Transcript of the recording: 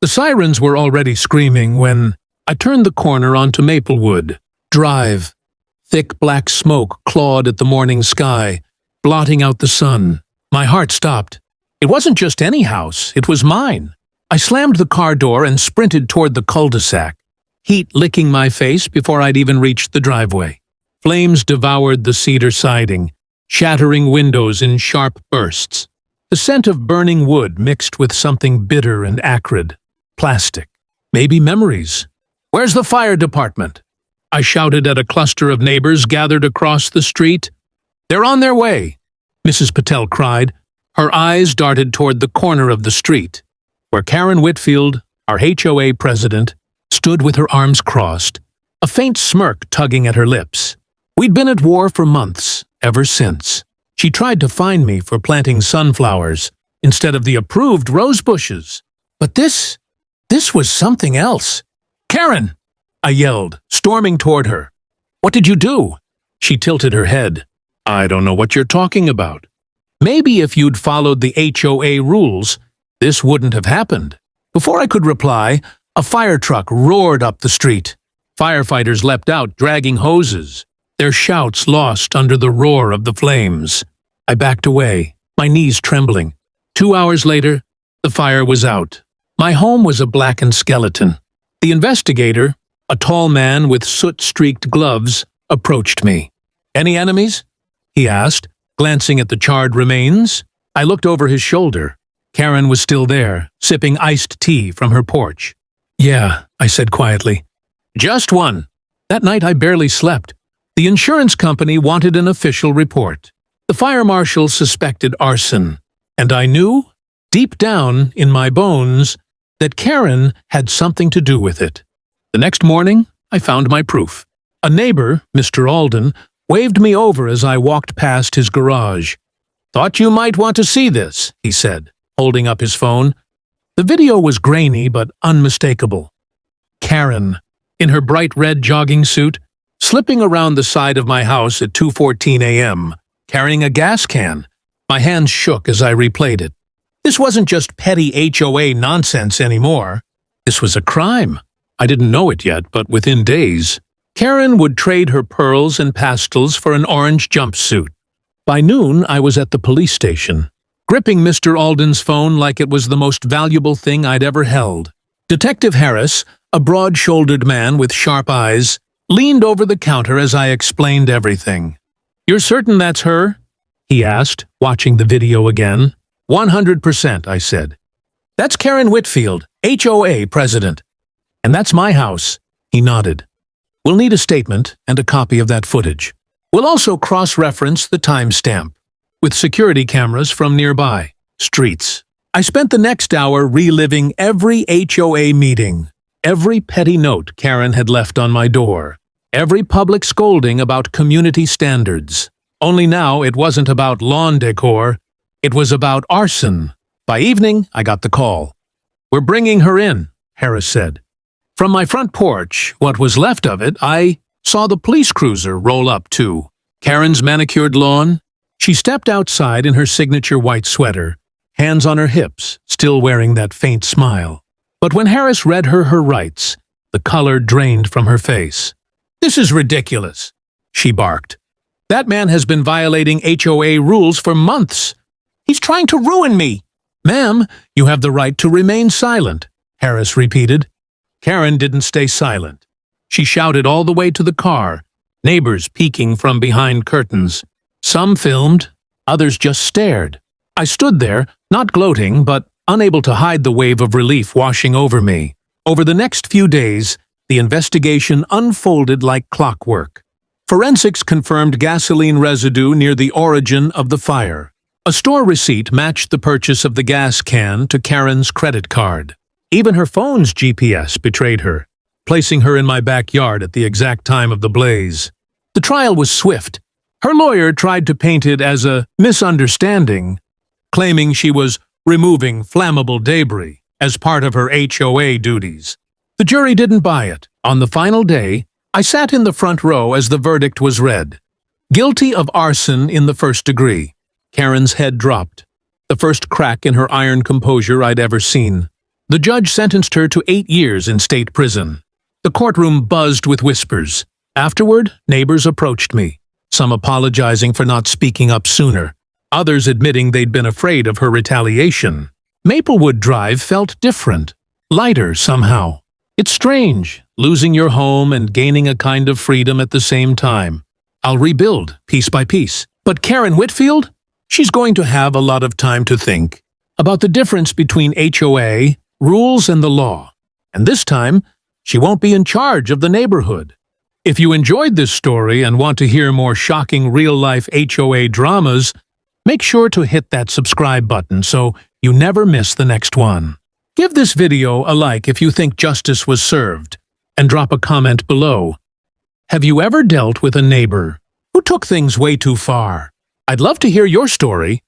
The sirens were already screaming when I turned the corner onto Maplewood Drive. Thick black smoke clawed at the morning sky, blotting out the sun. My heart stopped. It wasn't just any house, it was mine. I slammed the car door and sprinted toward the cul-de-sac, heat licking my face before I'd even reached the driveway. Flames devoured the cedar siding, shattering windows in sharp bursts. The scent of burning wood mixed with something bitter and acrid. Plastic. Maybe memories. "Where's the fire department?" I shouted at a cluster of neighbors gathered across the street. "They're on their way," Mrs. Patel cried. Her eyes darted toward the corner of the street, where Karen Whitfield, our HOA president, stood with her arms crossed, a faint smirk tugging at her lips. We'd been at war for months, ever since. She tried to find me for planting sunflowers instead of the approved rose bushes. But this was something else. "Karen!" I yelled, storming toward her. "What did you do?" She tilted her head. "I don't know what you're talking about." Maybe if you'd followed the HOA rules, this wouldn't have happened. Before I could reply, a fire truck roared up the street. Firefighters leapt out, dragging hoses, their shouts lost under the roar of the flames. I backed away, my knees trembling. 2 hours later, the fire was out. My home was a blackened skeleton. The investigator, a tall man with soot-streaked gloves, approached me. "Any enemies?" he asked, glancing at the charred remains. I looked over his shoulder. Karen was still there, sipping iced tea from her porch. "Yeah," I said quietly. "Just one." That night I barely slept. The insurance company wanted an official report. The fire marshal suspected arson, and I knew, deep down in my bones, that Karen had something to do with it. The next morning, I found my proof. A neighbor, Mr. Alden, waved me over as I walked past his garage. "Thought you might want to see this," he said, holding up his phone. The video was grainy but unmistakable. Karen, in her bright red jogging suit, slipping around the side of my house at 2:14 a.m., carrying a gas can. My hands shook as I replayed it. This wasn't just petty HOA nonsense anymore. This was a crime. I didn't know it yet, but within days, Karen would trade her pearls and pastels for an orange jumpsuit. By noon, I was at the police station, gripping Mr. Alden's phone like it was the most valuable thing I'd ever held. Detective Harris, a broad-shouldered man with sharp eyes, leaned over the counter as I explained everything. "You're certain that's her?" he asked, watching the video again. 100%, I said. "That's Karen Whitfield, HOA president. And that's my house." He nodded. "We'll need a statement and a copy of that footage. We'll also cross-reference the timestamp with security cameras from nearby streets." I spent the next hour reliving every HOA meeting, every petty note Karen had left on my door, every public scolding about community standards. Only now it wasn't about lawn decor, it was about arson. By evening, I got the call. "We're bringing her in," Harris said. From my front porch, what was left of it, I saw the police cruiser roll up too. Karen's manicured lawn. She stepped outside in her signature white sweater, hands on her hips, still wearing that faint smile. But when Harris read her rights, the color drained from her face. "This is ridiculous," she barked. "That man has been violating HOA rules for months. He's trying to ruin me." "Ma'am, you have the right to remain silent," Harris repeated. Karen didn't stay silent. She shouted all the way to the car, neighbors peeking from behind curtains. Some filmed, others just stared. I stood there, not gloating, but unable to hide the wave of relief washing over me. Over the next few days, the investigation unfolded like clockwork. Forensics confirmed gasoline residue near the origin of the fire. A store receipt matched the purchase of the gas can to Karen's credit card. Even her phone's GPS betrayed her, placing her in my backyard at the exact time of the blaze. The trial was swift. Her lawyer tried to paint it as a misunderstanding, claiming she was removing flammable debris as part of her HOA duties. The jury didn't buy it. On the final day, I sat in the front row as the verdict was read. Guilty of arson in the first degree. Karen's head dropped, the first crack in her iron composure I'd ever seen. The judge sentenced her to 8 years in state prison. The courtroom buzzed with whispers. Afterward, neighbors approached me, some apologizing for not speaking up sooner, others admitting they'd been afraid of her retaliation. Maplewood Drive felt different, lighter somehow. It's strange, losing your home and gaining a kind of freedom at the same time. I'll rebuild, piece by piece. But Karen Whitfield? She's going to have a lot of time to think about the difference between HOA, rules, and the law. And this time, she won't be in charge of the neighborhood. If you enjoyed this story and want to hear more shocking real-life HOA dramas, make sure to hit that subscribe button so you never miss the next one. Give this video a like if you think justice was served, and drop a comment below. Have you ever dealt with a neighbor who took things way too far? I'd love to hear your story.